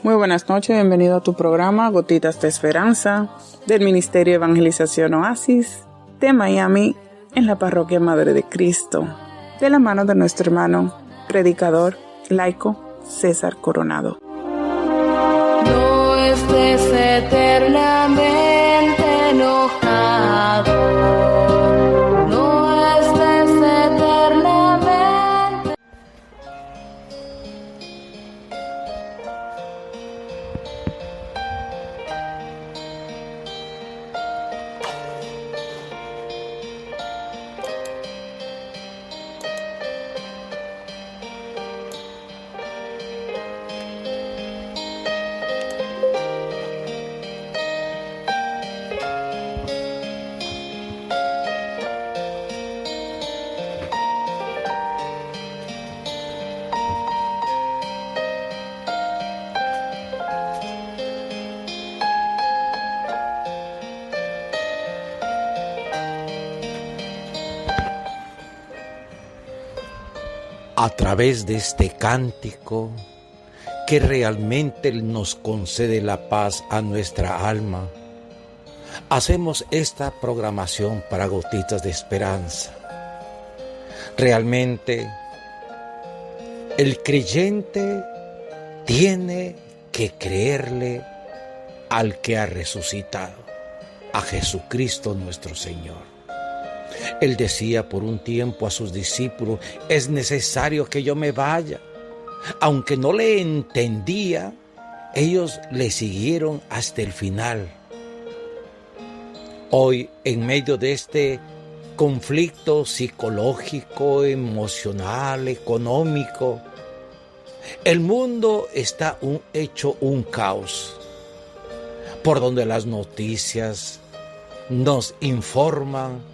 Muy buenas noches, bienvenido a tu programa Gotitas de Esperanza del Ministerio de Evangelización Oasis de Miami en la Parroquia Madre de Cristo, de la mano de nuestro hermano, predicador, laico, César Coronado. No estés eternamente enojado, no estés eternamente. A través de este cántico que realmente nos concede la paz a nuestra alma, hacemos esta programación para Gotitas de Esperanza. Realmente, el creyente tiene que creerle al que ha resucitado, a Jesucristo nuestro Señor. Él decía por un tiempo a sus discípulos: es necesario que yo me vaya. Aunque no le entendía, ellos le siguieron hasta el final. Hoy, en medio de este conflicto psicológico, emocional, económico, el mundo está hecho un caos, por donde las noticias nos informan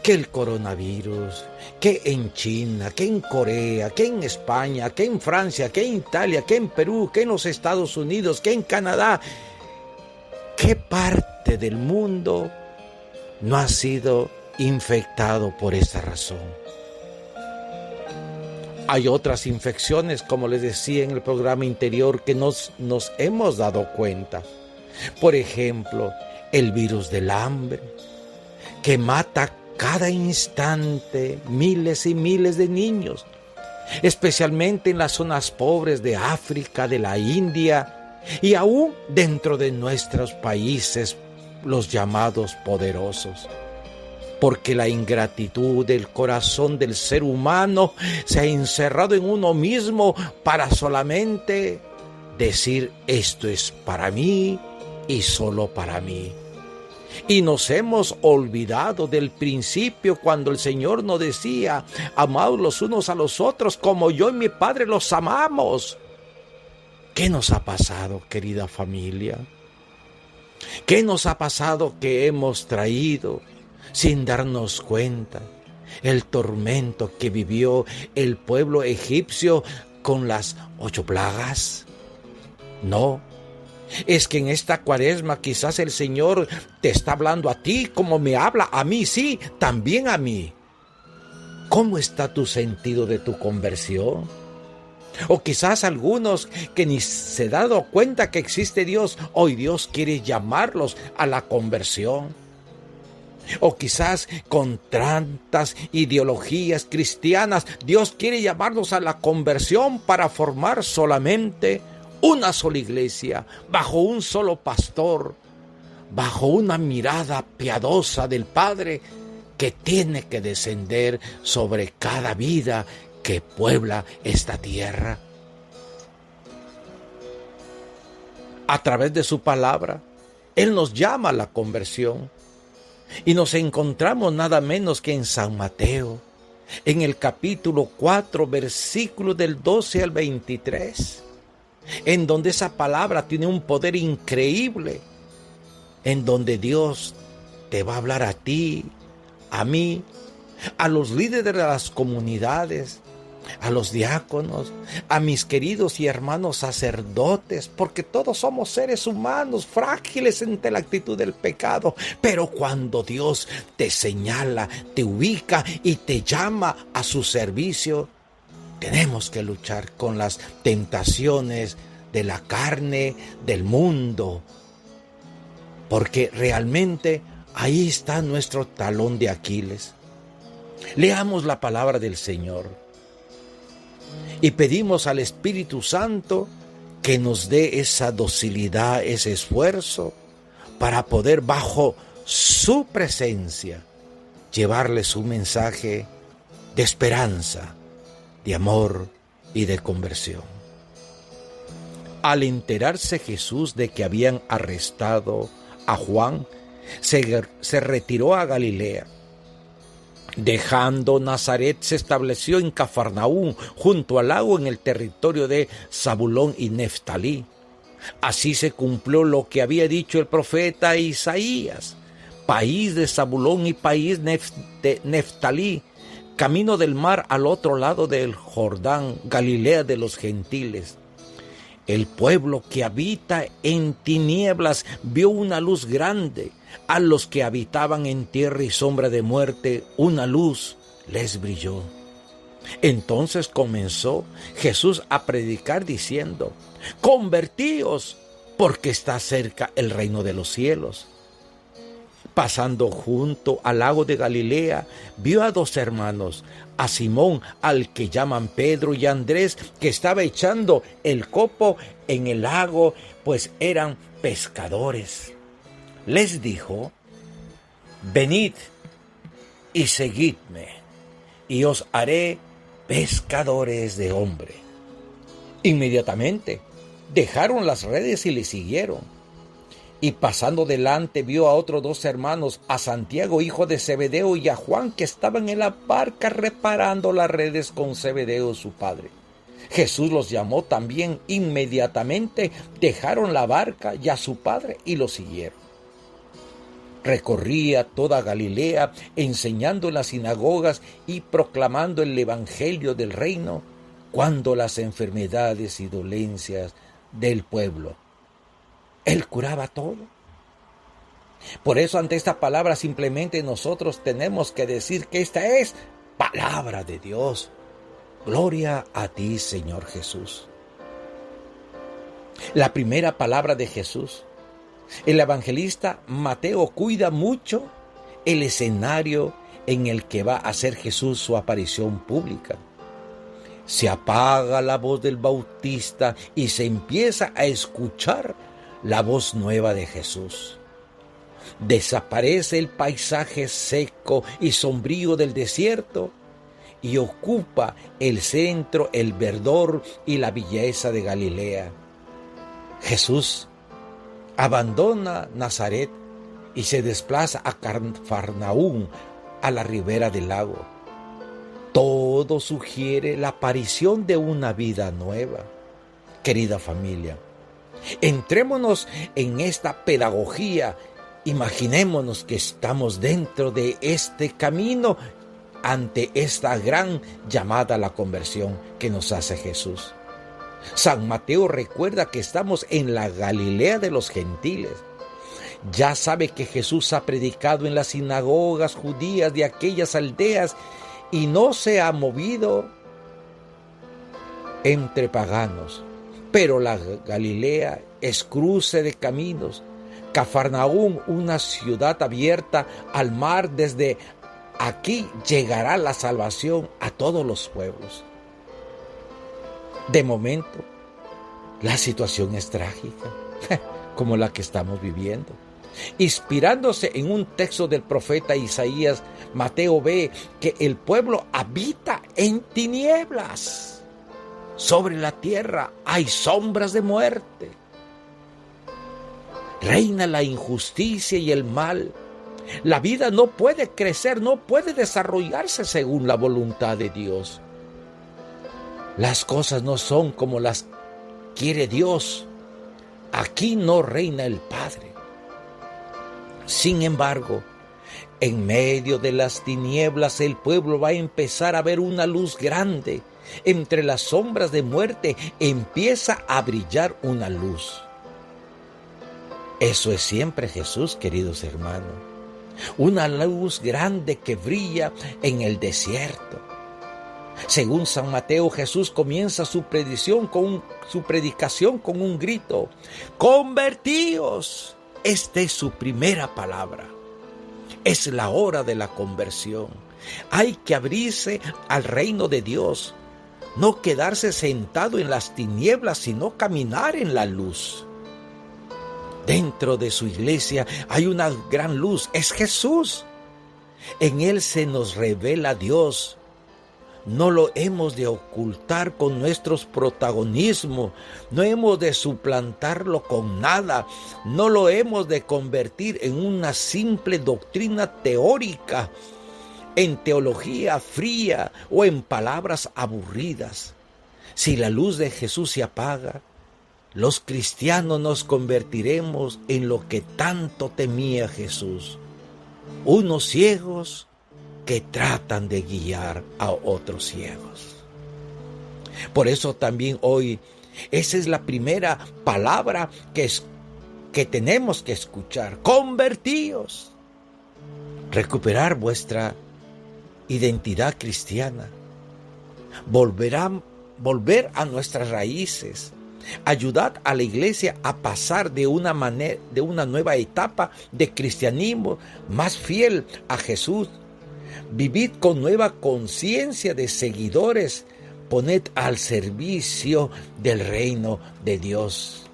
que el coronavirus, que en China, que en Corea, que en España, que en Francia, que en Italia, que en Perú, que en los Estados Unidos, que en Canadá. ¿Qué parte del mundo no ha sido infectado por esta razón? Hay otras infecciones, como les decía en el programa anterior, que nos hemos dado cuenta. Por ejemplo, el virus del hambre, que mata cada instante miles y miles de niños, especialmente en las zonas pobres de África, de la India y aún dentro de nuestros países, los llamados poderosos. Porque la ingratitud del corazón del ser humano se ha encerrado en uno mismo para solamente decir: esto es para mí y solo para mí. Y nos hemos olvidado del principio cuando el Señor nos decía: amaos los unos a los otros como yo y mi Padre los amamos. ¿Qué nos ha pasado, querida familia? ¿Qué nos ha pasado que hemos traído sin darnos cuenta el tormento que vivió el pueblo egipcio con las 8 plagas? No. Es que en esta cuaresma quizás el Señor te está hablando a ti como me habla a mí, sí, también a mí. ¿Cómo está tu sentido de tu conversión? O quizás algunos que ni se han dado cuenta que existe Dios, hoy Dios quiere llamarlos a la conversión. O quizás con tantas ideologías cristianas, Dios quiere llamarnos a la conversión para formar solamente una sola iglesia, bajo un solo pastor, bajo una mirada piadosa del Padre que tiene que descender sobre cada vida que puebla esta tierra. A través de su palabra, Él nos llama a la conversión. Y nos encontramos nada menos que en San Mateo, en el capítulo 4, versículos del 12 al 23. En donde esa palabra tiene un poder increíble, en donde Dios te va a hablar a ti, a mí, a los líderes de las comunidades, a los diáconos, a mis queridos y hermanos sacerdotes, porque todos somos seres humanos frágiles ante la actitud del pecado. Pero cuando Dios te señala, te ubica y te llama a su servicio, Tenemos que luchar con las tentaciones de la carne, del mundo, porque realmente ahí está nuestro talón de Aquiles. Leamos la palabra del Señor y pedimos al Espíritu Santo que nos dé esa docilidad, ese esfuerzo para poder bajo su presencia llevarle su mensaje de esperanza, de amor y de conversión. Al enterarse Jesús de que habían arrestado a Juan, se retiró a Galilea. Dejando Nazaret, se estableció en Cafarnaúm, junto al lago, en el territorio de Zabulón y Neftalí. Así se cumplió lo que había dicho el profeta Isaías: país de Zabulón y país de Neftalí, camino del mar al otro lado del Jordán, Galilea de los gentiles. El pueblo que habita en tinieblas vio una luz grande. A los que habitaban en tierra y sombra de muerte, una luz les brilló. Entonces comenzó Jesús a predicar diciendo: convertíos, porque está cerca el reino de los cielos. Pasando junto al lago de Galilea, vio a dos hermanos, a Simón, al que llaman Pedro, y a Andrés, que estaba echando el copo en el lago, pues eran pescadores. Les dijo: venid y seguidme, y os haré pescadores de hombre. Inmediatamente dejaron las redes y le siguieron. Y pasando delante vio a otros dos hermanos, a Santiago, hijo de Zebedeo, y a Juan, que estaban en la barca reparando las redes con Zebedeo, su padre. Jesús los llamó también. Inmediatamente dejaron la barca y a su padre y lo siguieron. Recorría toda Galilea, enseñando en las sinagogas y proclamando el evangelio del reino, cuando las enfermedades y dolencias del pueblo. Él curaba todo. Por eso, ante esta palabra, simplemente nosotros tenemos que decir que esta es palabra de Dios. Gloria a ti, Señor Jesús. La primera palabra de Jesús. El evangelista Mateo cuida mucho el escenario en el que va a hacer Jesús su aparición pública. Se apaga la voz del Bautista y se empieza a escuchar la voz nueva de Jesús. Desaparece el paisaje seco y sombrío del desierto y ocupa el centro, el verdor y la belleza de Galilea. Jesús abandona Nazaret y se desplaza a Cafarnaúm, a la ribera del lago. Todo sugiere la aparición de una vida nueva. Querida familia, entrémonos en esta pedagogía. Imaginémonos que estamos dentro de este camino ante esta gran llamada a la conversión que nos hace Jesús. San Mateo recuerda que estamos en la Galilea de los gentiles. Ya sabe que Jesús ha predicado en las sinagogas judías de aquellas aldeas y no se ha movido entre paganos. Pero la Galilea es cruce de caminos. Cafarnaúm, una ciudad abierta al mar, desde aquí llegará la salvación a todos los pueblos. De momento, la situación es trágica, como la que estamos viviendo. Inspirándose en un texto del profeta Isaías, Mateo ve que el pueblo habita en tinieblas. Sobre la tierra hay sombras de muerte. Reina la injusticia y el mal. La vida no puede crecer, no puede desarrollarse según la voluntad de Dios. Las cosas no son como las quiere Dios. Aquí no reina el Padre. Sin embargo, en medio de las tinieblas, el pueblo va a empezar a ver una luz grande. Entre las sombras de muerte empieza a brillar una luz. Eso es siempre Jesús, queridos hermanos. Una luz grande que brilla en el desierto. Según San Mateo, Jesús comienza su predicación con un grito: ¡Convertíos! Esta es su primera palabra. Es la hora de la conversión. Hay que abrirse al reino de Dios. No quedarse sentado en las tinieblas, sino caminar en la luz. Dentro de su iglesia hay una gran luz, es Jesús. En Él se nos revela Dios. No lo hemos de ocultar con nuestros protagonismos, no hemos de suplantarlo con nada, no lo hemos de convertir en una simple doctrina teórica, en teología fría o en palabras aburridas. Si la luz de Jesús se apaga, los cristianos nos convertiremos en lo que tanto temía Jesús: unos ciegos que tratan de guiar a otros ciegos. Por eso también hoy, esa es la primera palabra que tenemos que escuchar: convertíos. Recuperar vuestra identidad cristiana, volver a nuestras raíces, ayudar a la iglesia a pasar de una nueva etapa de cristianismo más fiel a Jesús. Vivid con nueva conciencia de seguidores, poned al servicio del reino de Dios.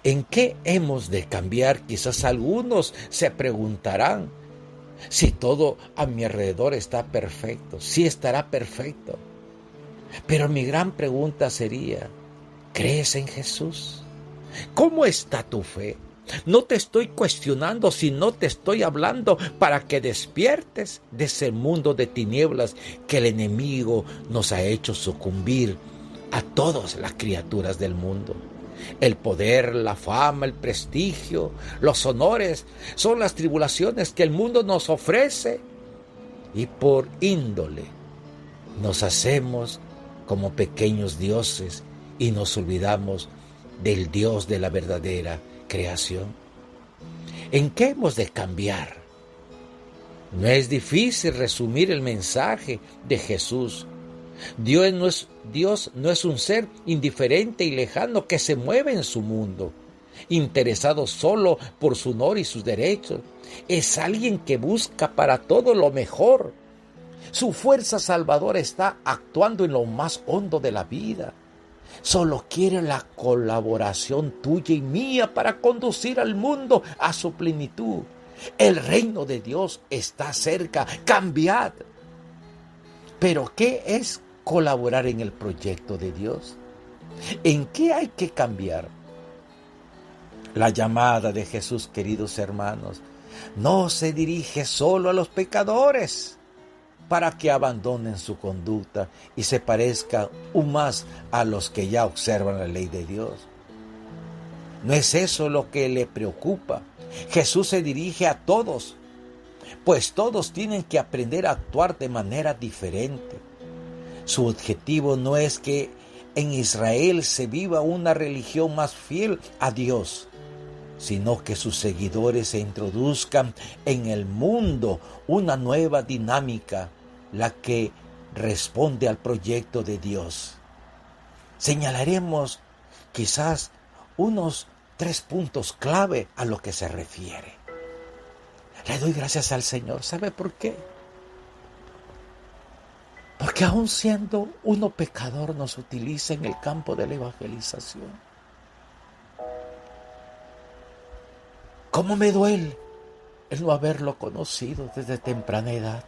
¿En qué hemos de cambiar? Quizás algunos se preguntarán: si todo a mi alrededor está perfecto, sí estará perfecto. Pero mi gran pregunta sería: ¿crees en Jesús? ¿Cómo está tu fe? No te estoy cuestionando, sino te estoy hablando para que despiertes de ese mundo de tinieblas que el enemigo nos ha hecho sucumbir a todas las criaturas del mundo. El poder, la fama, el prestigio, los honores son las tribulaciones que el mundo nos ofrece, y por índole nos hacemos como pequeños dioses y nos olvidamos del Dios de la verdadera creación. ¿En qué hemos de cambiar? No es difícil resumir el mensaje de Jesús. Dios no es un ser indiferente y lejano que se mueve en su mundo, interesado solo por su honor y sus derechos. Es alguien que busca para todo lo mejor. Su fuerza salvadora está actuando en lo más hondo de la vida. Solo quiere la colaboración tuya y mía para conducir al mundo a su plenitud. El reino de Dios está cerca. Cambiad. ¿Pero qué es colaborar en el proyecto de Dios? ¿En qué hay que cambiar? La llamada de Jesús, queridos hermanos, no se dirige solo a los pecadores para que abandonen su conducta y se parezcan aún más a los que ya observan la ley de Dios. No es eso lo que le preocupa. Jesús se dirige a todos, pues todos tienen que aprender a actuar de manera diferente. Su objetivo no es que en Israel se viva una religión más fiel a Dios, sino que sus seguidores se introduzcan en el mundo una nueva dinámica, la que responde al proyecto de Dios. Señalaremos quizás unos 3 puntos clave a lo que se refiere. Le doy gracias al Señor. ¿Sabe por qué? Porque aun siendo uno pecador nos utiliza en el campo de la evangelización. ¿Cómo me duele el no haberlo conocido desde temprana edad?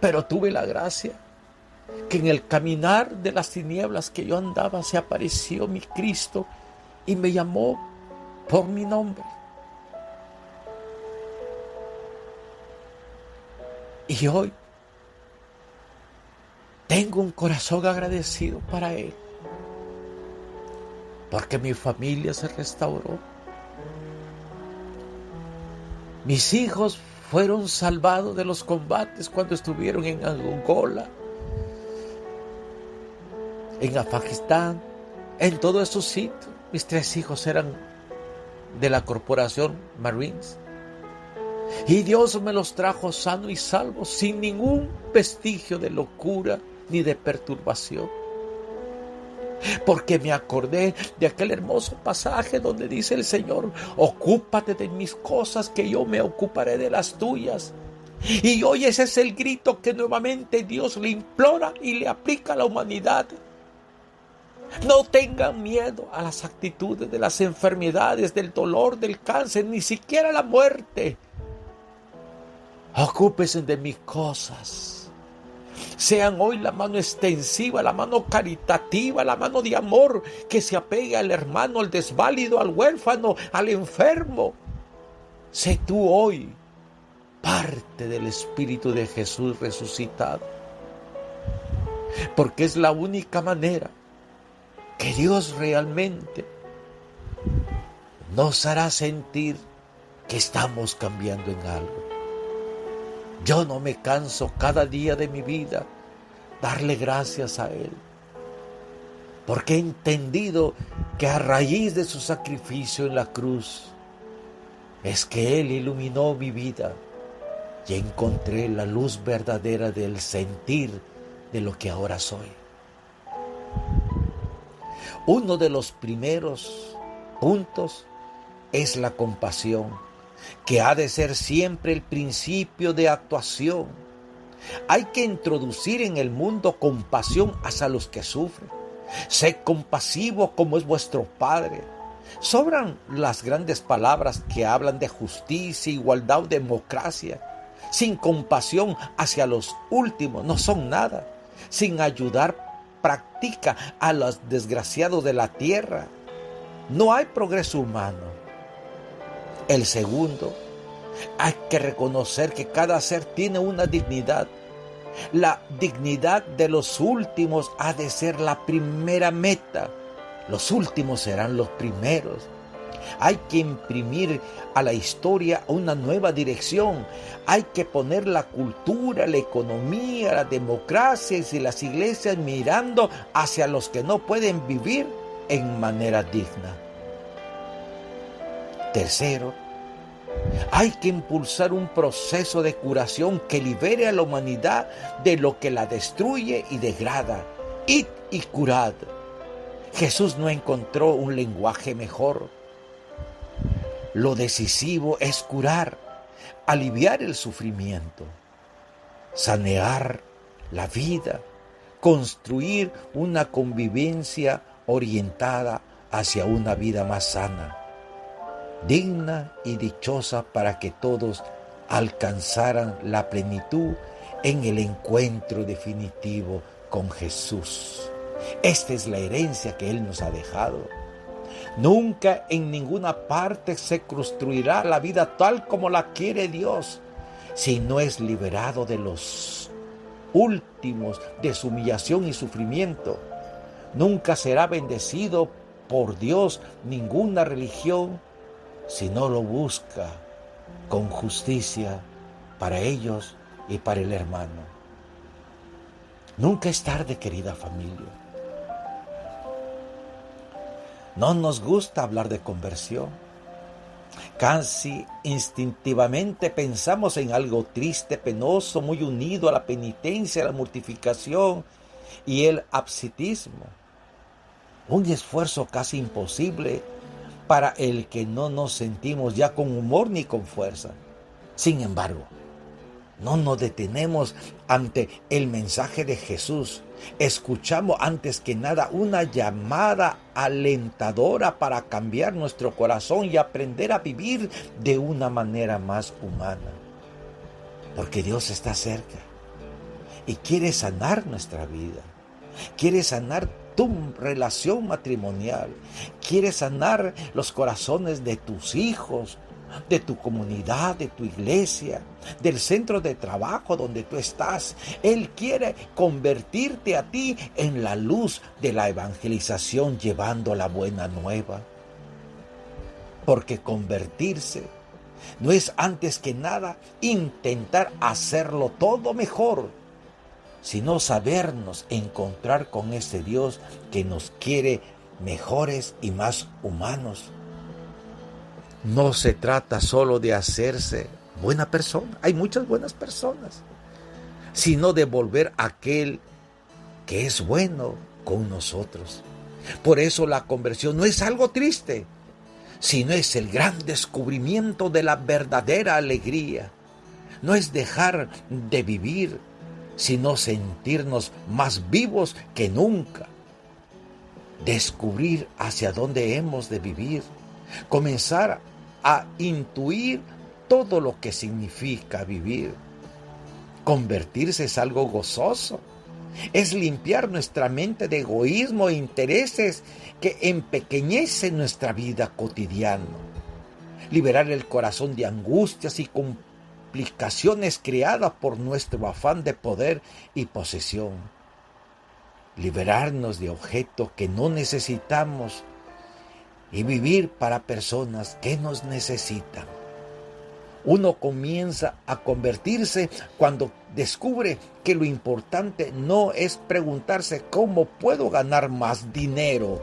Pero tuve la gracia que en el caminar de las tinieblas que yo andaba se apareció mi Cristo y me llamó por mi nombre. Y hoy tengo un corazón agradecido para Él, porque mi familia se restauró. Mis hijos fueron salvados de los combates cuando estuvieron en Angola, en Afganistán, en todos esos sitios. Mis 3 hijos eran de la corporación Marines. Y Dios me los trajo sano y salvo, sin ningún vestigio de locura ni de perturbación. Porque me acordé de aquel hermoso pasaje donde dice el Señor: ocúpate de mis cosas, que yo me ocuparé de las tuyas. Y hoy ese es el grito que nuevamente Dios le implora y le aplica a la humanidad. No tengan miedo a las actitudes de las enfermedades, del dolor, del cáncer, ni siquiera la muerte. Ocúpense de mis cosas. Sean hoy la mano extensiva, la mano caritativa, la mano de amor que se apegue al hermano, al desválido, al huérfano, al enfermo. Sé tú hoy parte del Espíritu de Jesús resucitado. Porque es la única manera que Dios realmente nos hará sentir que estamos cambiando en algo. Yo no me canso cada día de mi vida darle gracias a Él, porque he entendido que a raíz de su sacrificio en la cruz es que Él iluminó mi vida y encontré la luz verdadera del sentir de lo que ahora soy. Uno de los primeros puntos es la compasión, que ha de ser siempre el principio de actuación. Hay que introducir en el mundo compasión hacia los que sufren. Sed compasivo como es vuestro Padre. Sobran las grandes palabras que hablan de justicia, igualdad o democracia. Sin compasión hacia los últimos no son nada. Sin ayudar practica a los desgraciados de la tierra. No hay progreso humano. El segundo, hay que reconocer que cada ser tiene una dignidad. La dignidad de los últimos ha de ser la primera meta. Los últimos serán los primeros. Hay que imprimir a la historia una nueva dirección. Hay que poner la cultura, la economía, la democracia y las iglesias mirando hacia los que no pueden vivir en manera digna. Tercero, hay que impulsar un proceso de curación que libere a la humanidad de lo que la destruye y degrada. Id y curad. Jesús no encontró un lenguaje mejor. Lo decisivo es curar, aliviar el sufrimiento, sanear la vida, construir una convivencia orientada hacia una vida más sana, digna y dichosa, para que todos alcanzaran la plenitud en el encuentro definitivo con Jesús. Esta es la herencia que Él nos ha dejado. Nunca en ninguna parte se construirá la vida tal como la quiere Dios, si no es liberado de los últimos, de su humillación y sufrimiento. Nunca será bendecido por Dios ninguna religión si no lo busca con justicia para ellos y para el hermano. Nunca es tarde, querida familia. No nos gusta hablar de conversión. Casi instintivamente pensamos en algo triste, penoso, muy unido a la penitencia, la mortificación y el ascetismo. Un esfuerzo casi imposible para el que no nos sentimos ya con humor ni con fuerza. Sin embargo, no nos detenemos ante el mensaje de Jesús. Escuchamos antes que nada una llamada alentadora para cambiar nuestro corazón y aprender a vivir de una manera más humana. Porque Dios está cerca y quiere sanar nuestra vida. Quiere sanar tu relación matrimonial. Quiere sanar los corazones de tus hijos, de tu comunidad, de tu iglesia, del centro de trabajo donde tú estás. Él quiere convertirte a ti en la luz de la evangelización, llevando la buena nueva. Porque convertirse no es antes que nada intentar hacerlo todo mejor, sino sabernos encontrar con ese Dios que nos quiere mejores y más humanos. No se trata solo de hacerse buena persona. Hay muchas buenas personas. Sino de volver a aquel que es bueno con nosotros. Por eso la conversión no es algo triste, sino es el gran descubrimiento de la verdadera alegría. No es dejar de vivir, sino sentirnos más vivos que nunca. Descubrir hacia dónde hemos de vivir. Comenzar a intuir todo lo que significa vivir. Convertirse es algo gozoso. Es limpiar nuestra mente de egoísmo e intereses que empequeñecen nuestra vida cotidiana. Liberar el corazón de angustias y complicaciones creadas por nuestro afán de poder y posesión. Liberarnos de objetos que no necesitamos y vivir para personas que nos necesitan. Uno comienza a convertirse cuando descubre que lo importante no es preguntarse cómo puedo ganar más dinero,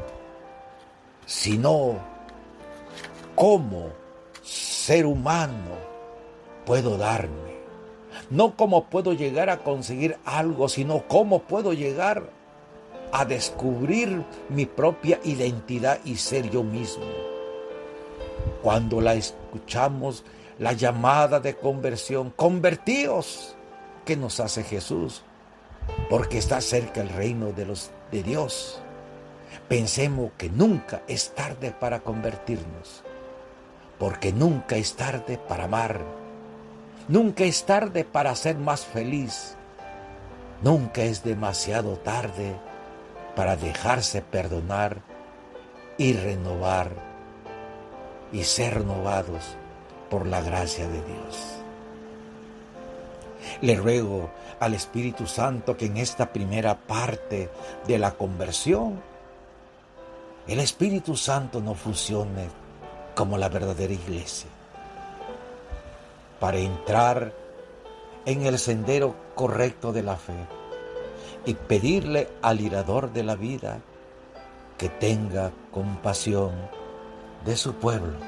sino cómo ser humano puedo darme. No cómo puedo llegar a conseguir algo, sino cómo puedo llegar a descubrir mi propia identidad y ser yo mismo. Cuando la escuchamos, la llamada de conversión, convertíos, que nos hace Jesús, porque está cerca el reino de Dios. Pensemos que nunca es tarde para convertirnos, porque nunca es tarde para amar, nunca es tarde para ser más feliz, nunca es demasiado tarde para dejarse perdonar y renovar y ser renovados por la gracia de Dios. Le ruego al Espíritu Santo que en esta primera parte de la conversión, el Espíritu Santo no funcione como la verdadera iglesia, para entrar en el sendero correcto de la fe y pedirle al Hirador de la vida que tenga compasión de su pueblo,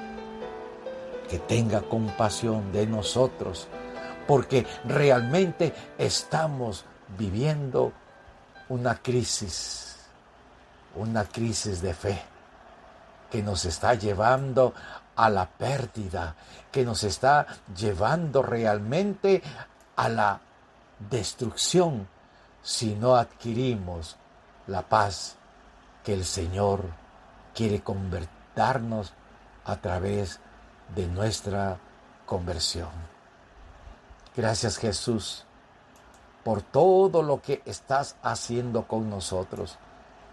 que tenga compasión de nosotros, porque realmente estamos viviendo una crisis de fe que nos está llevando a la pérdida, que nos está llevando realmente a la destrucción si no adquirimos la paz que el Señor quiere convertirnos a través de nuestra conversión. Gracias, Jesús, por todo lo que estás haciendo con nosotros.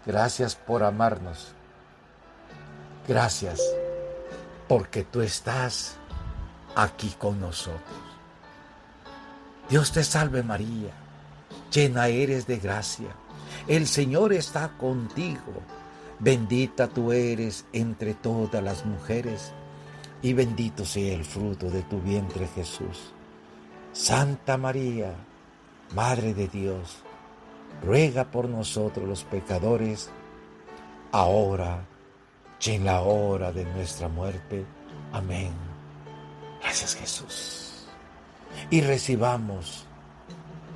Gracias por amarnos. Gracias porque tú estás aquí con nosotros. Dios te salve, María, llena eres de gracia. El Señor está contigo. Bendita tú eres entre todas las mujeres, y bendito sea el fruto de tu vientre, Jesús. Santa María, Madre de Dios, ruega por nosotros los pecadores, ahora y en la hora de nuestra muerte. Amén. Gracias, Jesús. Y recibamos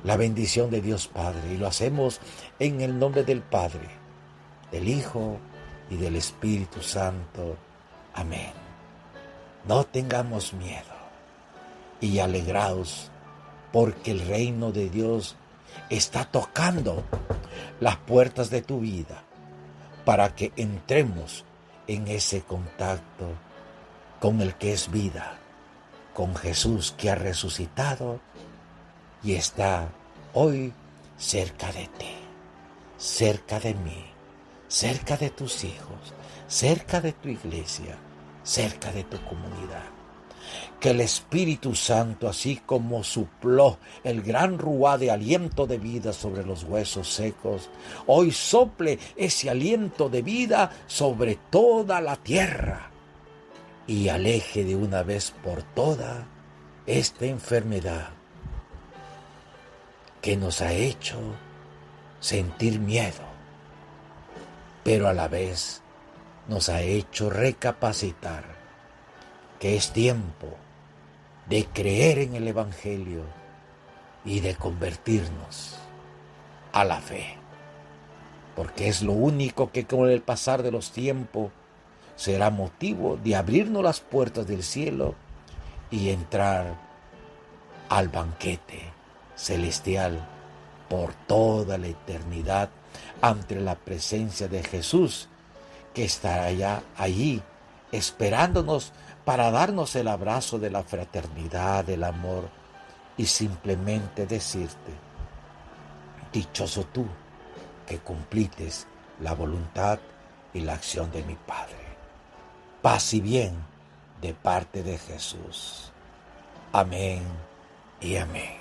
la bendición de Dios Padre, y lo hacemos en el nombre del Padre, del Hijo y del Espíritu Santo. Amén. No tengamos miedo y alegraos, porque el reino de Dios está tocando las puertas de tu vida para que entremos en ese contacto con el que es vida, con Jesús que ha resucitado y está hoy cerca de ti, cerca de mí, cerca de tus hijos, cerca de tu iglesia, cerca de tu comunidad. Que el Espíritu Santo, así como sopló el gran ruá de aliento de vida sobre los huesos secos, hoy sople ese aliento de vida sobre toda la tierra y aleje de una vez por todas esta enfermedad que nos ha hecho sentir miedo, pero a la vez nos ha hecho recapacitar que es tiempo de creer en el Evangelio y de convertirnos a la fe. Porque es lo único que con el pasar de los tiempos será motivo de abrirnos las puertas del cielo y entrar al banquete celestial por toda la eternidad ante la presencia de Jesús, que estará ya allí esperándonos para darnos el abrazo de la fraternidad, del amor, y simplemente decirte: dichoso tú que cumplites la voluntad y la acción de mi Padre. Paz y bien de parte de Jesús. Amén y amén.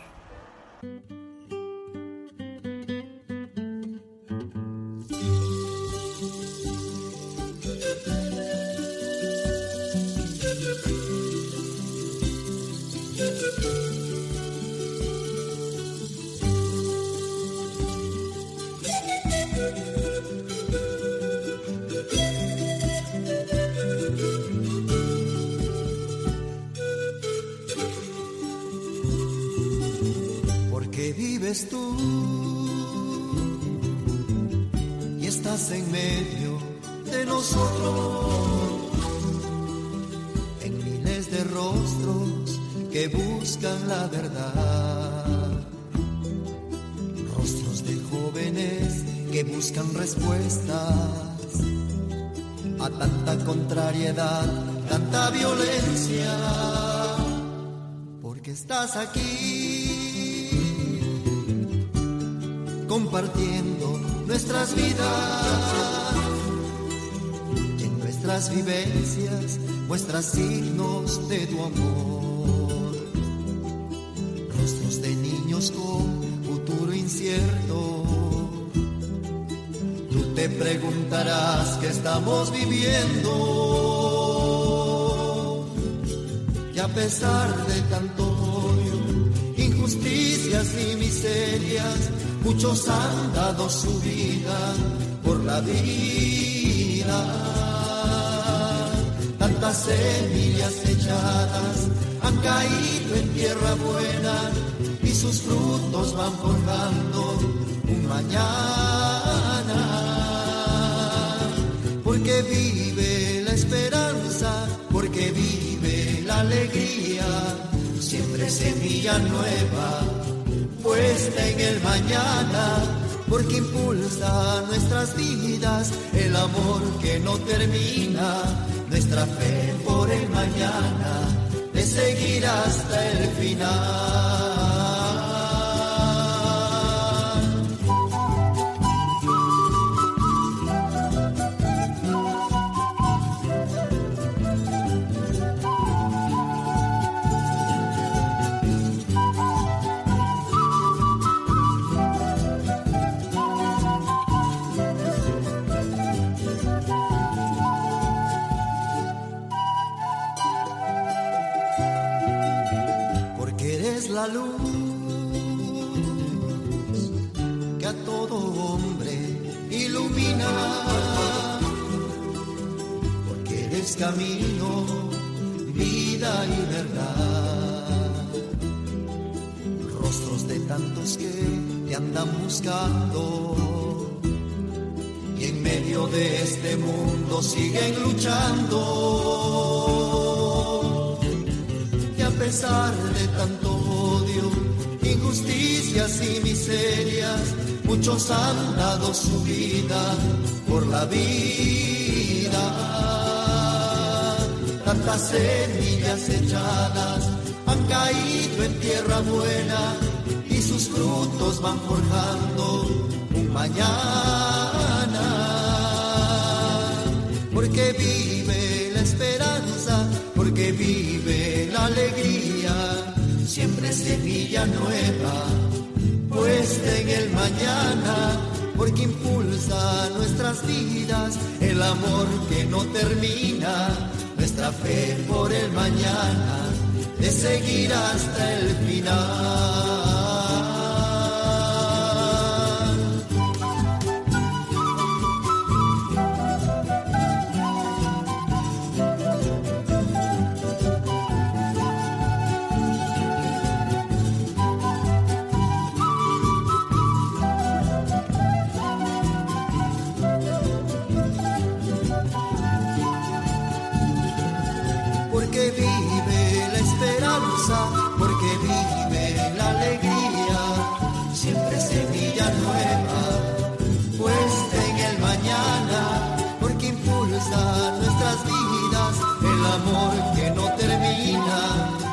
Vives tú y estás en medio de nosotros, en miles de rostros que buscan la verdad, rostros de jóvenes que buscan respuestas a tanta contrariedad, tanta violencia, porque estás aquí compartiendo nuestras vidas, y en nuestras vivencias muestras signos de tu amor, rostros de niños con futuro incierto. Tú te preguntarás qué estamos viviendo, y a pesar de tanto odio, injusticias y miserias, muchos han dado su vida por la vida. Tantas semillas echadas han caído en tierra buena y sus frutos van forjando un mañana. Porque vive la esperanza, porque vive la alegría, siempre semilla nueva puesta en el mañana, porque impulsa nuestras vidas el amor que no termina, nuestra fe por el mañana, de seguir hasta el final. La luz que a todo hombre ilumina, porque eres camino, vida y verdad. Rostros de tantos que te andan buscando y en medio de este mundo siguen luchando, y a pesar de tanto odio, injusticias y miserias, muchos han dado su vida por la vida. Tantas semillas echadas han caído en tierra buena y sus frutos van forjando un mañana. Porque vive la esperanza, porque vive la alegría, siempre semilla nueva puesta en el mañana, porque impulsa nuestras vidas el amor que no termina, nuestra fe por el mañana, de seguir hasta el final. goza porque vive la alegría, siempre semilla nueva, puesta en el mañana, porque impulsa nuestras vidas, el amor que no termina,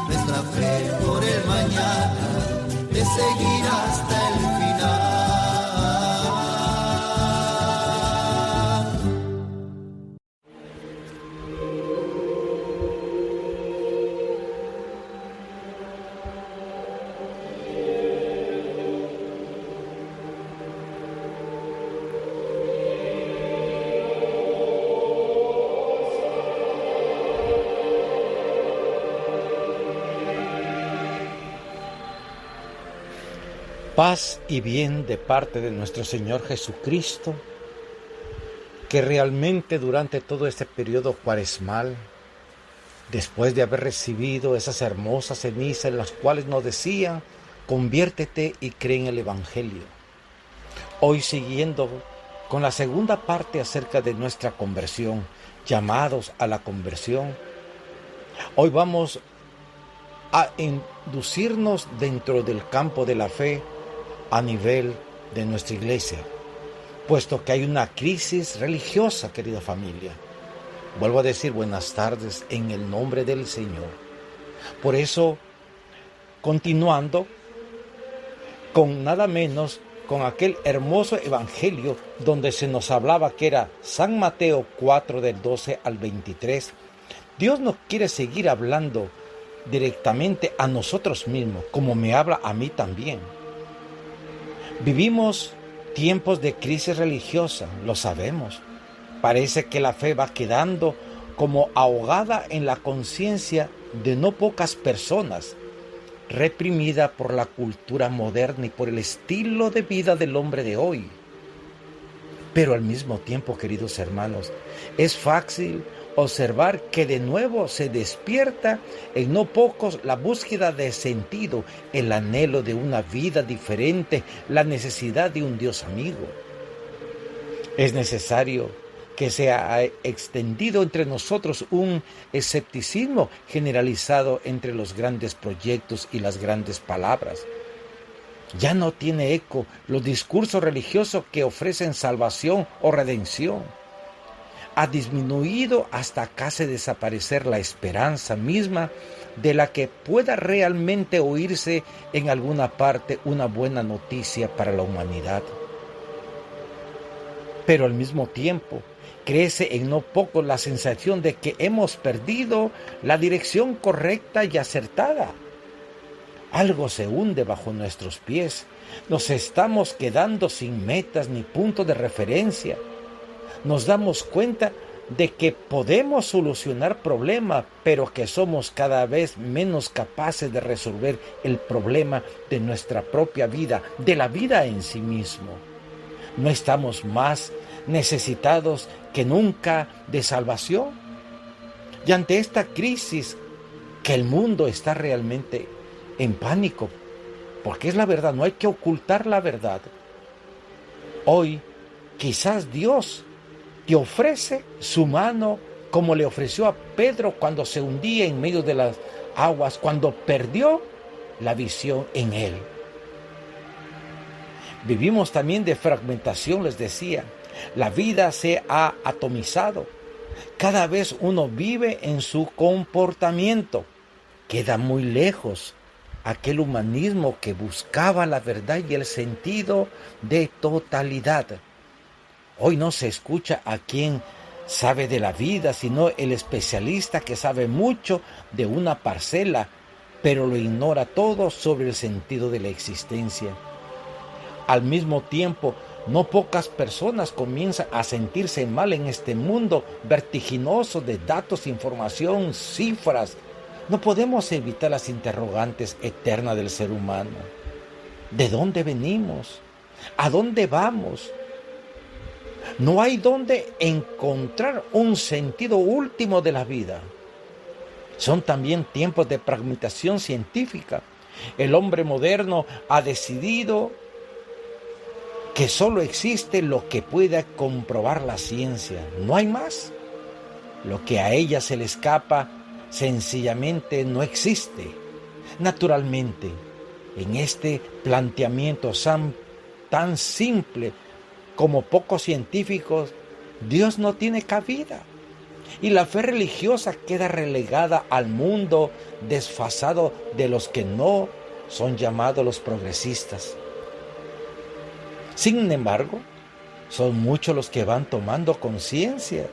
nuestra fe por el mañana, de seguir hasta el final. Paz y bien de parte de nuestro Señor Jesucristo, que realmente durante todo este periodo cuaresmal, después de haber recibido esas hermosas cenizas en las cuales nos decían, conviértete y cree en el Evangelio. Hoy siguiendo con la segunda parte acerca de nuestra conversión, llamados a la conversión, hoy vamos a inducirnos dentro del campo de la fe a nivel de nuestra iglesia, puesto que hay una crisis religiosa, querida familia. Vuelvo a decir buenas tardes en el nombre del Señor. Por eso, continuando con nada menos con aquel hermoso evangelio donde se nos hablaba que era San Mateo 4 del 12 al 23, Dios nos quiere seguir hablando directamente a nosotros mismos, como me habla a mí también. Vivimos tiempos de crisis religiosa, lo sabemos. Parece que la fe va quedando como ahogada en la conciencia de no pocas personas, reprimida por la cultura moderna y por el estilo de vida del hombre de hoy. Pero al mismo tiempo, queridos hermanos, es fácil observar que de nuevo se despierta en no pocos la búsqueda de sentido, el anhelo de una vida diferente, la necesidad de un Dios amigo. Es necesario que se ha extendido entre nosotros un escepticismo generalizado entre los grandes proyectos y las grandes palabras. Ya no tiene eco los discursos religiosos que ofrecen salvación o redención. Ha disminuido hasta casi desaparecer la esperanza misma de la que pueda realmente oírse en alguna parte una buena noticia para la humanidad. Pero al mismo tiempo, crece en no poco la sensación de que hemos perdido la dirección correcta y acertada. Algo se hunde bajo nuestros pies. Nos estamos quedando sin metas ni puntos de referencia. Nos damos cuenta de que podemos solucionar problemas, pero que somos cada vez menos capaces de resolver el problema de nuestra propia vida, de la vida en sí mismo. No estamos más necesitados que nunca de salvación. Y ante esta crisis que el mundo está realmente en pánico, porque es la verdad, no hay que ocultar la verdad. Hoy quizás Dios te ofrece su mano como le ofreció a Pedro cuando se hundía en medio de las aguas, cuando perdió la visión en él. Vivimos también de fragmentación, les decía. La vida se ha atomizado. Cada vez uno vive en su comportamiento. Queda muy lejos aquel humanismo que buscaba la verdad y el sentido de totalidad. Hoy no se escucha a quien sabe de la vida, sino el especialista que sabe mucho de una parcela, pero lo ignora todo sobre el sentido de la existencia. Al mismo tiempo, no pocas personas comienzan a sentirse mal en este mundo vertiginoso de datos, información, cifras. No podemos evitar las interrogantes eternas del ser humano. ¿De dónde venimos? ¿A dónde vamos? No hay dónde encontrar un sentido último de la vida. Son también tiempos de fragmentación científica. El hombre moderno ha decidido que solo existe lo que pueda comprobar la ciencia. No hay más. Lo que a ella se le escapa sencillamente no existe. Naturalmente, en este planteamiento tan simple como pocos científicos, Dios no tiene cabida. Y la fe religiosa queda relegada al mundo desfasado de los que no son llamados los progresistas. Sin embargo, son muchos los que van tomando conciencia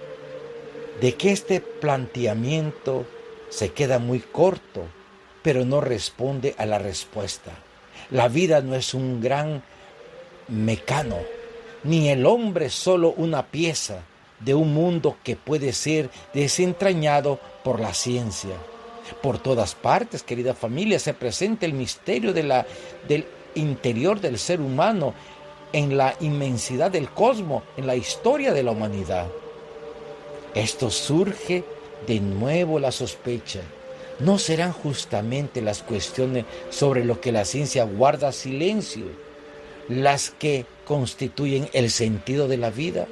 de que este planteamiento se queda muy corto, pero no responde a la respuesta. La vida no es un gran mecano, ni el hombre solo una pieza de un mundo que puede ser desentrañado por la ciencia. Por todas partes, querida familia, se presenta el misterio del interior del ser humano, en la inmensidad del cosmos, en la historia de la humanidad. Esto surge de nuevo la sospecha. ¿No serán justamente las cuestiones sobre lo que la ciencia guarda silencio las que constituyen el sentido de la vida?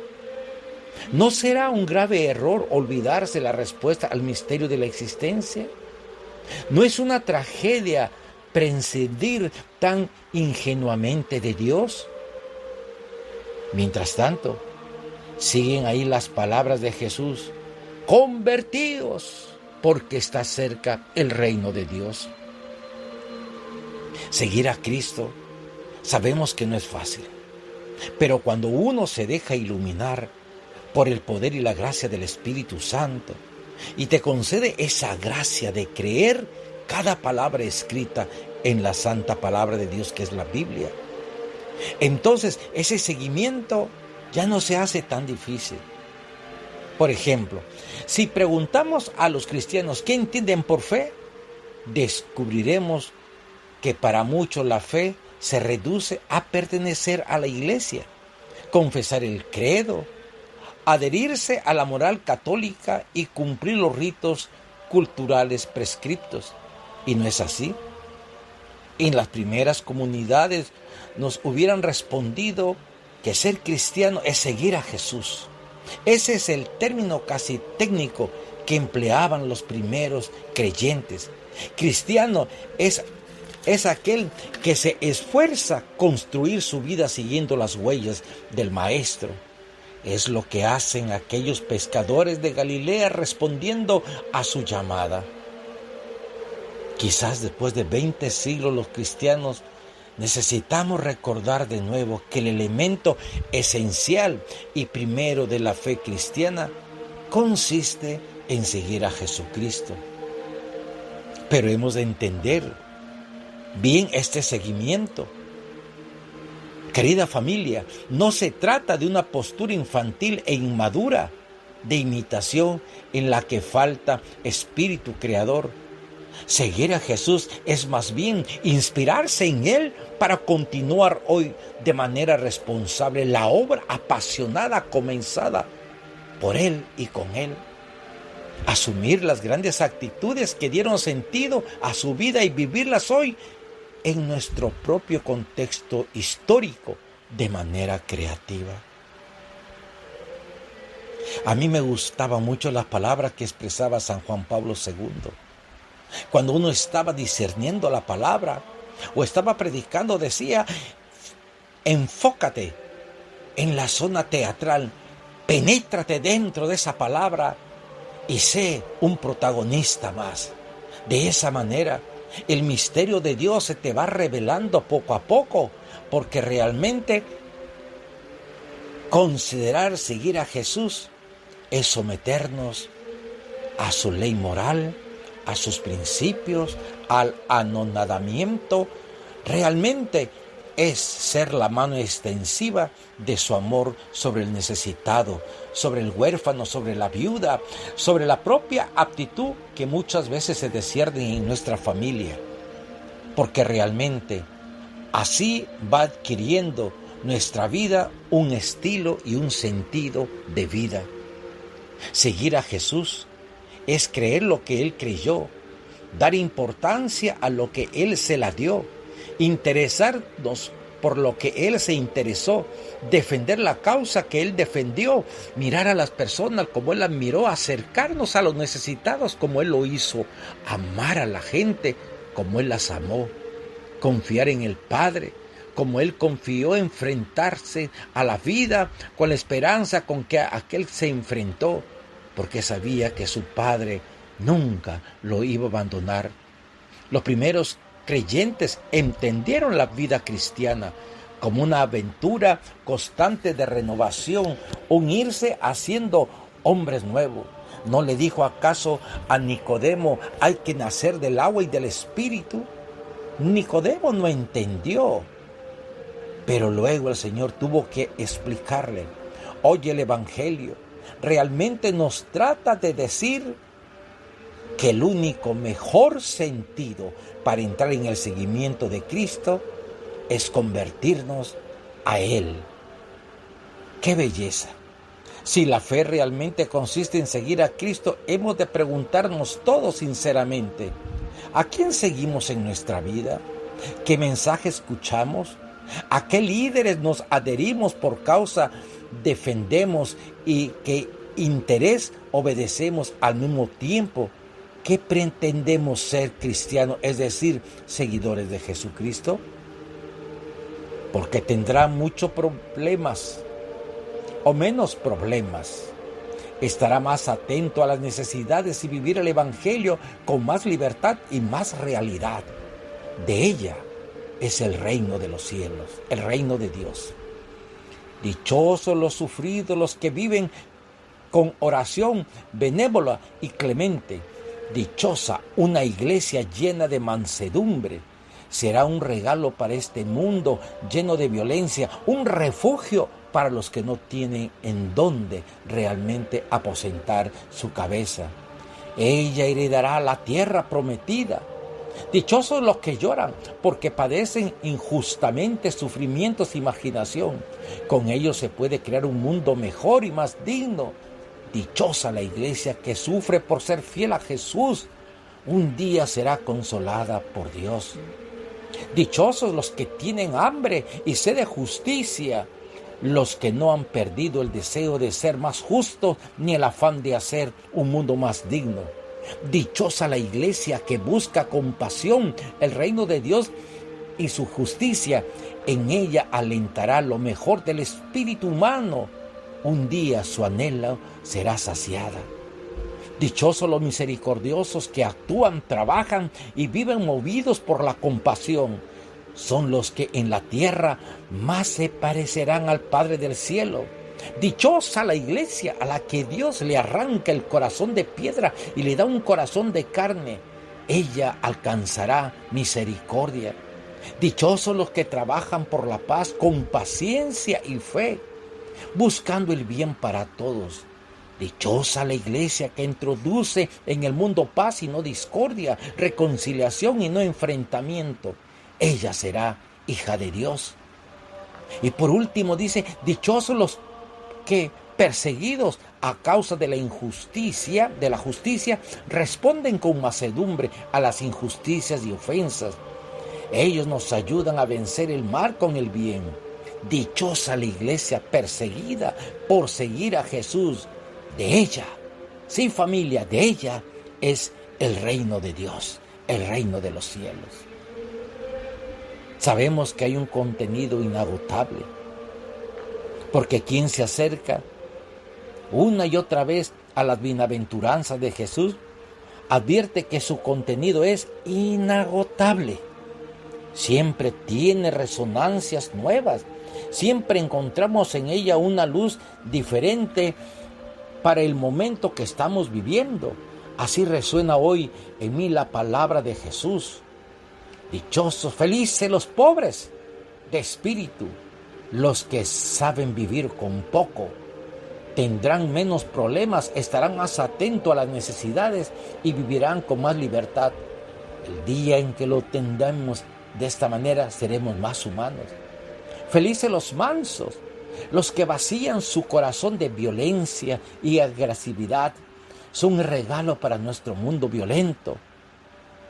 ¿No será un grave error olvidarse la respuesta al misterio de la existencia? ¿No es una tragedia prescindir tan ingenuamente de Dios? Mientras tanto, siguen ahí las palabras de Jesús: convertíos, porque está cerca el reino de Dios. Seguir a Cristo sabemos que no es fácil, pero cuando uno se deja iluminar por el poder y la gracia del Espíritu Santo y te concede esa gracia de creer cada palabra escrita en la santa palabra de Dios que es la Biblia, entonces ese seguimiento ya no se hace tan difícil. Por ejemplo, si preguntamos a los cristianos qué entienden por fe, descubriremos que para muchos la fe se reduce a pertenecer a la iglesia, confesar el credo, adherirse a la moral católica y cumplir los ritos culturales prescriptos. Y no es así. En las primeras comunidades nos hubieran respondido que ser cristiano es seguir a Jesús. Ese es el término casi técnico que empleaban los primeros creyentes. Cristiano es aquel que se esfuerza a construir su vida siguiendo las huellas del Maestro. Es lo que hacen aquellos pescadores de Galilea respondiendo a su llamada. Quizás después de 20 siglos los cristianos necesitamos recordar de nuevo que el elemento esencial y primero de la fe cristiana consiste en seguir a Jesucristo. Pero hemos de entender bien este seguimiento. Querida familia, no se trata de una postura infantil e inmadura de imitación en la que falta espíritu creador. Seguir a Jesús es más bien inspirarse en Él para continuar hoy de manera responsable la obra apasionada comenzada por Él y con Él. Asumir las grandes actitudes que dieron sentido a su vida y vivirlas hoy en nuestro propio contexto histórico de manera creativa. A mí me gustaban mucho las palabras que expresaba San Juan Pablo II. Cuando uno estaba discerniendo la palabra o estaba predicando, decía: enfócate en la zona teatral, penétrate dentro de esa palabra y sé un protagonista más. De esa manera, el misterio de Dios se te va revelando poco a poco, porque realmente considerar seguir a Jesús es someternos a su ley moral, a sus principios, al anonadamiento. Realmente es ser la mano extensiva de su amor sobre el necesitado, sobre el huérfano, sobre la viuda, sobre la propia aptitud que muchas veces se desciende en nuestra familia. Porque realmente así va adquiriendo nuestra vida un estilo y un sentido de vida. Seguir a Jesús es creer lo que Él creyó, dar importancia a lo que Él se la dio, interesarnos por lo que Él se interesó, defender la causa que Él defendió, mirar a las personas como Él las miró, acercarnos a los necesitados como Él lo hizo, amar a la gente como Él las amó, confiar en el Padre, como Él confió enfrentarse a la vida con la esperanza con que aquel se enfrentó, porque sabía que su Padre nunca lo iba a abandonar. Los primeros creyentes entendieron la vida cristiana como una aventura constante de renovación, unirse haciendo hombres nuevos. ¿No le dijo acaso a Nicodemo, hay que nacer del agua y del Espíritu? Nicodemo no entendió, pero luego el Señor tuvo que explicarle. Oye, el Evangelio realmente nos trata de decir que el único mejor sentido para entrar en el seguimiento de Cristo es convertirnos a Él. ¡Qué belleza! Si la fe realmente consiste en seguir a Cristo, hemos de preguntarnos todos sinceramente, ¿a quién seguimos en nuestra vida? ¿Qué mensaje escuchamos? ¿A qué líderes nos adherimos por causa defendemos y qué interés obedecemos al mismo tiempo? ¿Qué pretendemos ser cristianos, es decir, seguidores de Jesucristo? Porque tendrá muchos problemas o menos problemas. Estará más atento a las necesidades y vivir el Evangelio con más libertad y más realidad. De ella es el reino de los cielos, el reino de Dios. Dichosos los sufridos, los que viven con oración benévola y clemente. Dichosa una iglesia llena de mansedumbre. Será un regalo para este mundo lleno de violencia, un refugio para los que no tienen en dónde realmente aposentar su cabeza. Ella heredará la tierra prometida. Dichosos los que lloran, porque padecen injustamente sufrimientos e imaginación. Con ellos se puede crear un mundo mejor y más digno. Dichosa la iglesia que sufre por ser fiel a Jesús. Un día será consolada por Dios. Dichosos los que tienen hambre y sed de justicia, los que no han perdido el deseo de ser más justos ni el afán de hacer un mundo más digno. Dichosa la iglesia que busca con pasión el reino de Dios y su justicia. En ella alentará lo mejor del espíritu humano. Un día su anhelo será saciada. Dichosos los misericordiosos que actúan, trabajan y viven movidos por la compasión. Son los que en la tierra más se parecerán al Padre del cielo. Dichosa la iglesia a la que Dios le arranca el corazón de piedra y le da un corazón de carne. Ella alcanzará misericordia. Dichosos los que trabajan por la paz con paciencia y fe, buscando el bien para todos. Dichosa la iglesia que introduce en el mundo paz y no discordia, reconciliación y no enfrentamiento. Ella será hija de Dios. Y por último dice, dichosos los que perseguidos a causa de la justicia, responden con mansedumbre a las injusticias y ofensas. Ellos nos ayudan a vencer el mal con el bien. Dichosa la iglesia perseguida por seguir a Jesús. De ella, sí familia, de ella es el reino de Dios, el reino de los cielos. Sabemos que hay un contenido inagotable, porque quien se acerca una y otra vez a las bienaventuranzas de Jesús, advierte que su contenido es inagotable. Siempre tiene resonancias nuevas, siempre encontramos en ella una luz diferente para el momento que estamos viviendo. Así resuena hoy en mí la palabra de Jesús. Dichosos, felices los pobres de espíritu, los que saben vivir con poco. Tendrán menos problemas, estarán más atentos a las necesidades y vivirán con más libertad. El día en que lo tengamos de esta manera, seremos más humanos. Felices los mansos, los que vacían su corazón de violencia y agresividad. Son un regalo para nuestro mundo violento.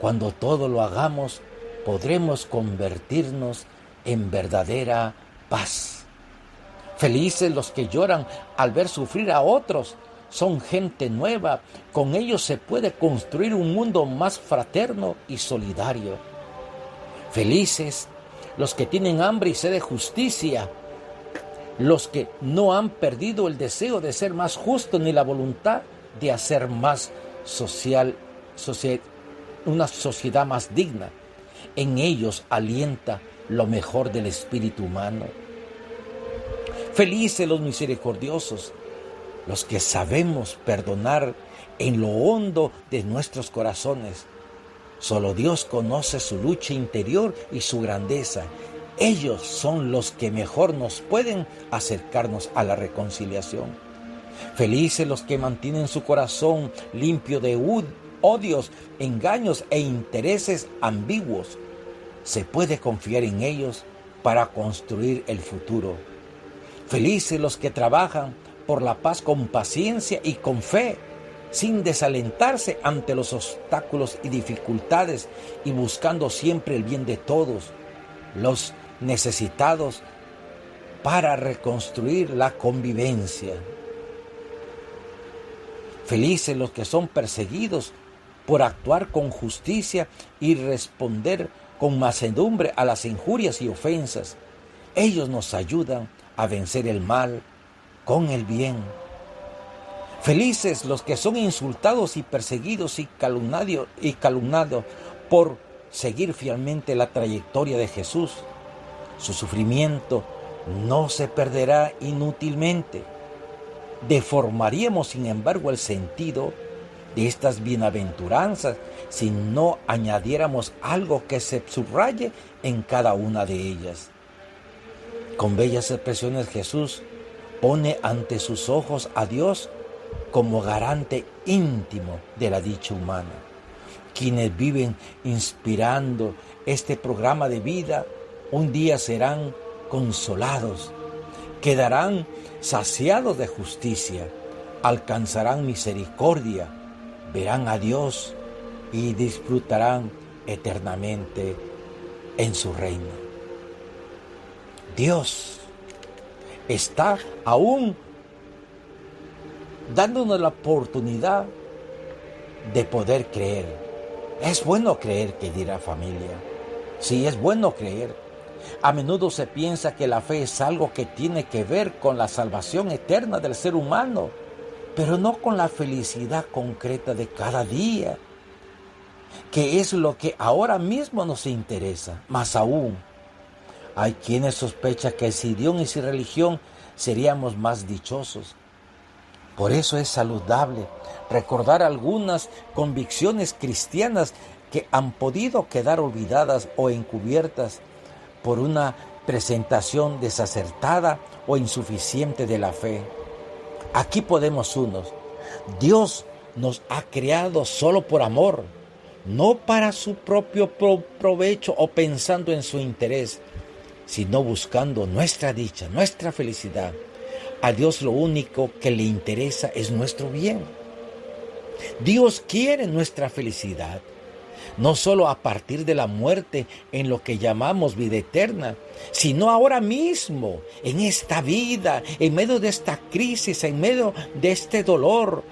Cuando todo lo hagamos, podremos convertirnos en verdadera paz. Felices los que lloran al ver sufrir a otros. son gente nueva. Con ellos se puede construir un mundo más fraterno y solidario. Felices los que tienen hambre y sed de justicia, los que no han perdido el deseo de ser más justos ni la voluntad de hacer más una sociedad más digna. En ellos alienta lo mejor del espíritu humano. Felices los misericordiosos, los que sabemos perdonar en lo hondo de nuestros corazones. Solo Dios conoce su lucha interior y su grandeza. Ellos son los que mejor nos pueden acercarnos a la reconciliación. Felices los que mantienen su corazón limpio de odios, engaños e intereses ambiguos. Se puede confiar en ellos para construir el futuro. Felices los que trabajan por la paz con paciencia y con fe, sin desalentarse ante los obstáculos y dificultades y buscando siempre el bien de todos los necesitados para reconstruir la convivencia. Felices los que son perseguidos por actuar con justicia y responder con mansedumbre a las injurias y ofensas. Ellos nos ayudan a vencer el mal con el bien. Felices los que son insultados y perseguidos y calumniados por seguir fielmente la trayectoria de Jesús. Su sufrimiento no se perderá inútilmente. Deformaríamos, sin embargo, el sentido de estas bienaventuranzas si no añadiéramos algo que se subraye en cada una de ellas. Con bellas expresiones Jesús pone ante sus ojos a Dios como garante íntimo de la dicha humana. Quienes viven inspirando este programa de vida, un día serán consolados, quedarán saciados de justicia, alcanzarán misericordia, verán a Dios y disfrutarán eternamente en su reino. Dios está aún dándonos la oportunidad de poder creer. Es bueno creer, querida familia. Sí, es bueno creer. A menudo se piensa que la fe es algo que tiene que ver con la salvación eterna del ser humano, pero no con la felicidad concreta de cada día, que es lo que ahora mismo nos interesa. Más aún, hay quienes sospechan que sin Dios y sin religión seríamos más dichosos. Por eso es saludable recordar algunas convicciones cristianas que han podido quedar olvidadas o encubiertas por una presentación desacertada o insuficiente de la fe. Aquí podemos unos. Dios nos ha creado solo por amor, no para su propio provecho o pensando en su interés, sino buscando nuestra dicha, nuestra felicidad. A Dios lo único que le interesa es nuestro bien. Dios quiere nuestra felicidad, no solo a partir de la muerte en lo que llamamos vida eterna, sino ahora mismo, en esta vida, en medio de esta crisis, en medio de este dolor,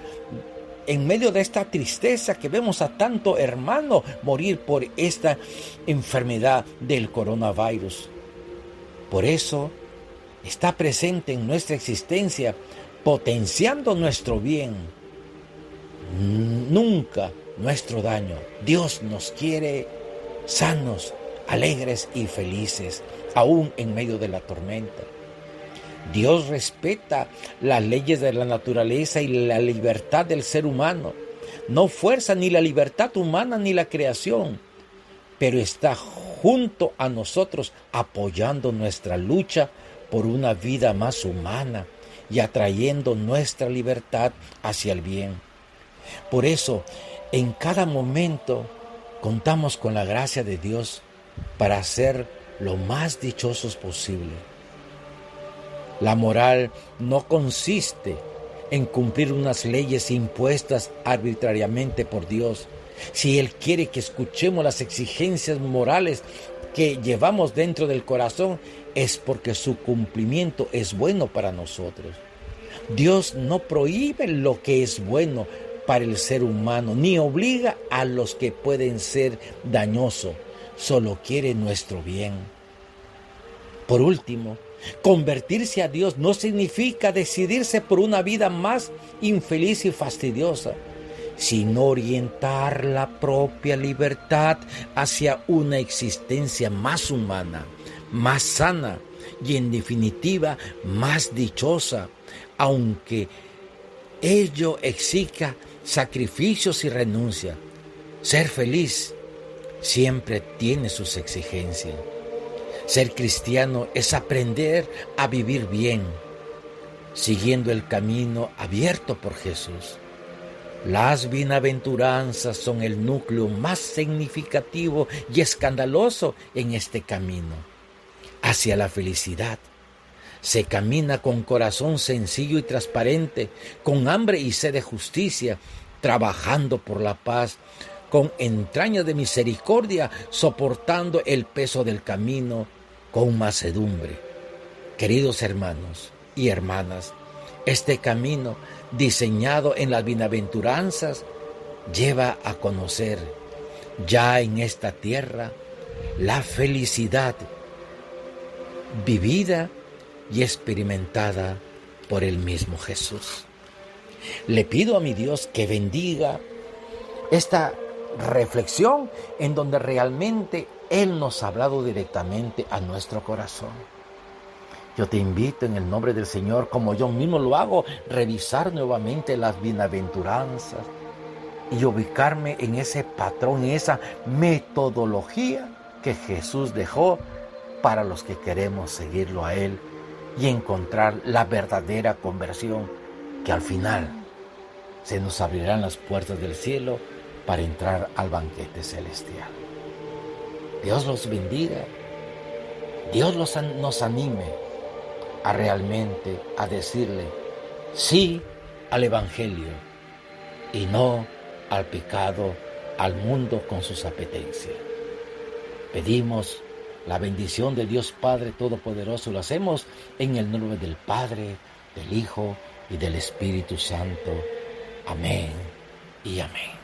en medio de esta tristeza que vemos a tanto hermano morir por esta enfermedad del coronavirus. Por eso está presente en nuestra existencia, potenciando nuestro bien, nunca nuestro daño. Dios nos quiere sanos, alegres y felices, aún en medio de la tormenta. Dios respeta las leyes de la naturaleza y la libertad del ser humano. No fuerza ni la libertad humana ni la creación, pero está junto a nosotros apoyando nuestra lucha por una vida más humana y atrayendo nuestra libertad hacia el bien. Por eso, en cada momento contamos con la gracia de Dios para ser lo más dichosos posible. La moral no consiste en cumplir unas leyes impuestas arbitrariamente por Dios. Si Él quiere que escuchemos las exigencias morales que llevamos dentro del corazón, es porque su cumplimiento es bueno para nosotros. Dios no prohíbe lo que es bueno para el ser humano, ni obliga a los que pueden ser dañosos, solo quiere nuestro bien. Por último, convertirse a Dios no significa decidirse por una vida más infeliz y fastidiosa, sino orientar la propia libertad hacia una existencia más humana, más sana y en definitiva más dichosa, aunque ello exija sacrificios y renuncia. Ser feliz siempre tiene sus exigencias. Ser cristiano es aprender a vivir bien, siguiendo el camino abierto por Jesús. Las bienaventuranzas son el núcleo más significativo y escandaloso en este camino hacia la felicidad. Se camina con corazón sencillo y transparente, con hambre y sed de justicia, trabajando por la paz, con entrañas de misericordia, soportando el peso del camino con mansedumbre. Queridos hermanos y hermanas, este camino diseñado en las bienaventuranzas lleva a conocer ya en esta tierra la felicidad vivida y experimentada por el mismo Jesús. Le pido a mi Dios que bendiga esta reflexión en donde realmente Él nos ha hablado directamente a nuestro corazón. Yo te invito en el nombre del Señor, como yo mismo lo hago, revisar nuevamente las bienaventuranzas y ubicarme en ese patrón, en esa metodología que Jesús dejó para los que queremos seguirlo a Él y encontrar la verdadera conversión, que al final se nos abrirán las puertas del cielo para entrar al banquete celestial. Dios los bendiga, Dios nos anime a realmente a decirle sí al Evangelio y no al pecado, al mundo con sus apetencias. Pedimos la bendición de Dios Padre Todopoderoso. Lo hacemos en el nombre del Padre, del Hijo y del Espíritu Santo. Amén y amén.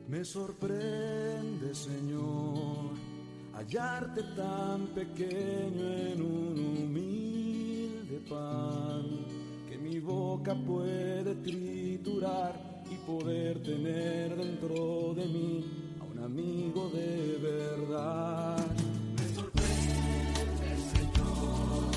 Me sorprende, Señor, hallarte tan pequeño en un humilde pan, que mi boca puede triturar y poder tener dentro de mí a un amigo de verdad. Me sorprende, Señor,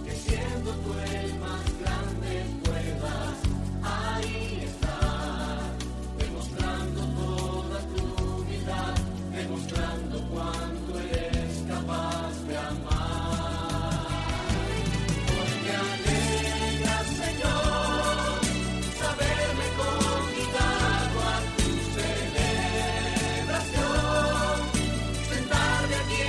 que siendo tú el más grande puedas ahí estar, demostrando toda tu humildad, demostrando cuánto eres capaz de amar. Hoy me alegra, Señor, saberme convidado a tu celebración, sentarme aquí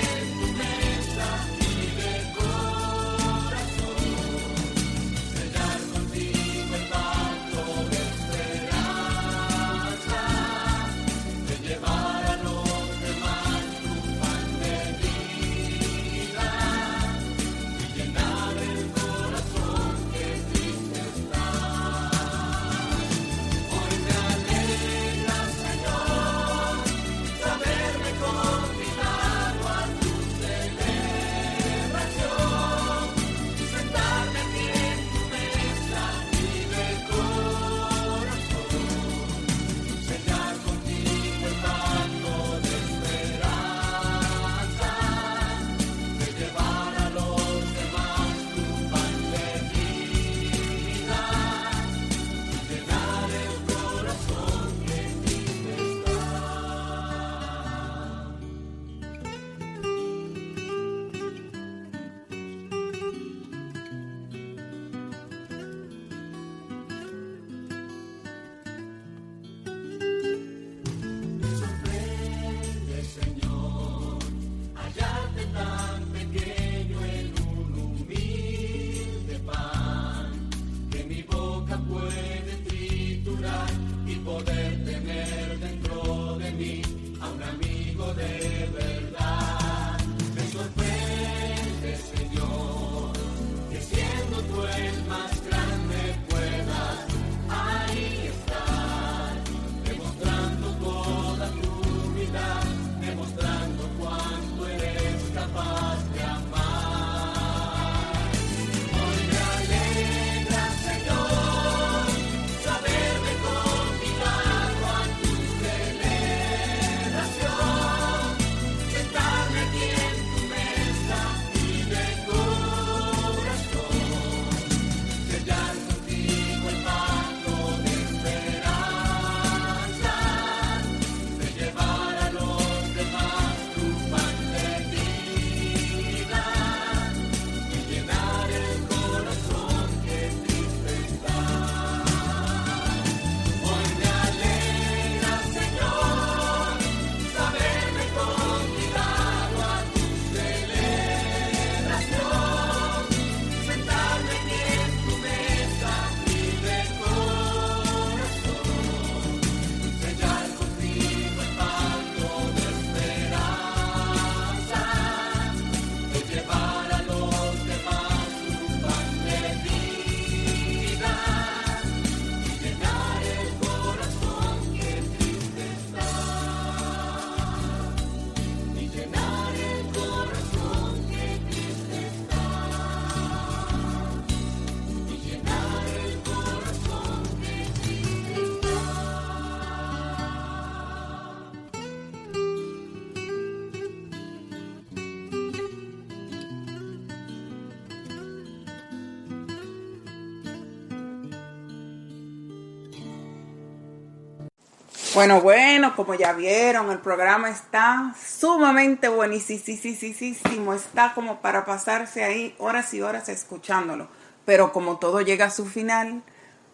Bueno, como ya vieron, el programa está sumamente buenísimo. Está como para pasarse ahí horas y horas escuchándolo. Pero como todo llega a su final,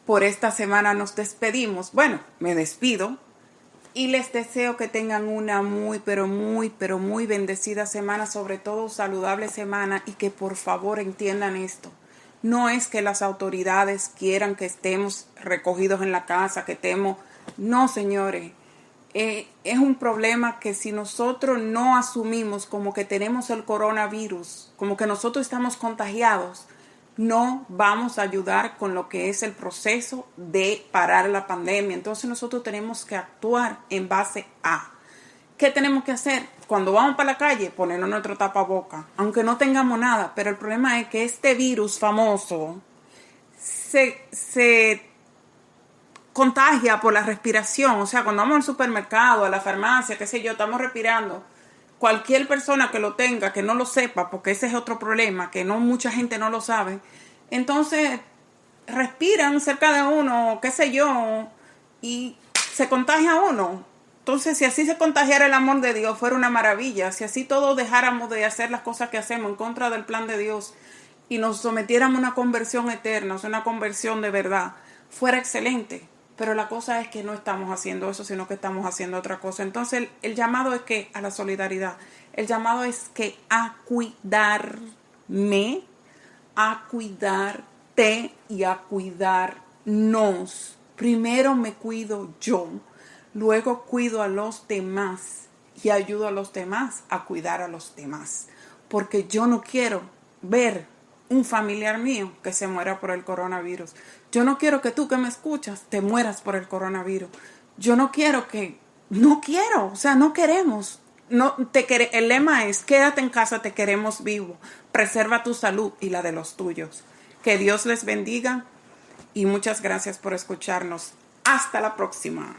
por esta semana nos despedimos. Bueno, me despido y les deseo que tengan una muy bendecida semana, sobre todo saludable semana, y que por favor entiendan esto. No es que las autoridades quieran que estemos recogidos en la casa, que estemos... No, señores, es un problema que si nosotros no asumimos como que tenemos el coronavirus, como que nosotros estamos contagiados, no vamos a ayudar con lo que es el proceso de parar la pandemia. Entonces nosotros tenemos que actuar en base a ¿qué tenemos que hacer? Cuando vamos para la calle, ponernos nuestro tapaboca, aunque no tengamos nada. Pero el problema es que este virus famoso se contagia por la respiración. O sea, cuando vamos al supermercado, a la farmacia, qué sé yo, estamos respirando. Cualquier persona que lo tenga, que no lo sepa, porque ese es otro problema, que no mucha gente no lo sabe, entonces respiran cerca de uno, qué sé yo, y se contagia uno. Entonces, si así se contagiara el amor de Dios, fuera una maravilla. Si así todos dejáramos de hacer las cosas que hacemos en contra del plan de Dios y nos sometiéramos a una conversión eterna, o sea, una conversión de verdad, fuera excelente. Pero la cosa es que no estamos haciendo eso, sino que estamos haciendo otra cosa. Entonces, el llamado es que a la solidaridad. El llamado es que a cuidarme, a cuidarte y a cuidarnos. Primero me cuido yo, luego cuido a los demás y ayudo a los demás a cuidar a los demás. Porque yo no quiero ver un familiar mío que se muera por el coronavirus. Yo no quiero que tú que me escuchas te mueras por el coronavirus. Yo no quiero, o sea, no queremos. El lema es, quédate en casa, te queremos vivo. Preserva tu salud y la de los tuyos. Que Dios les bendiga y muchas gracias por escucharnos. Hasta la próxima.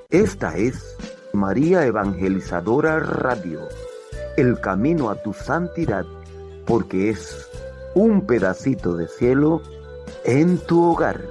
Esta es María Evangelizadora Radio, el camino a tu santidad, porque es un pedacito de cielo en tu hogar.